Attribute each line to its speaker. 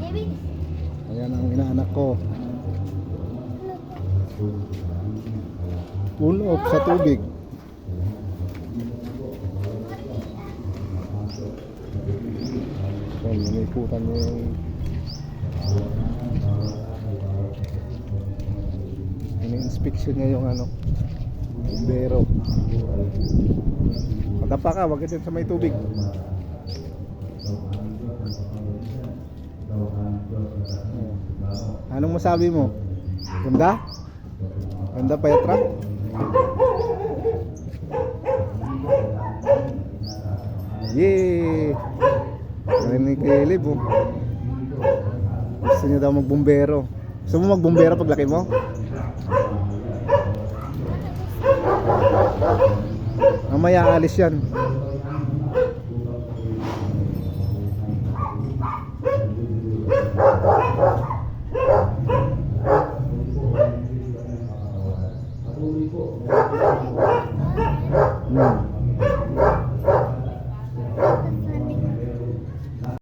Speaker 1: Ayan ang inaanak ko. Pull off sa tubig. Ayan, naniputan mo yung ini-inspection niya yung ano, bumbero. Magapa ka, wag ka dyan sa may tubig. Anong masabi mo? Ganda? Ganda pa yung truck? Yay! Narinig kay Elib oh. Gusto niya daw magbumbero. Gusto mo magbumbero paglaki mo? Mamaya alis yan.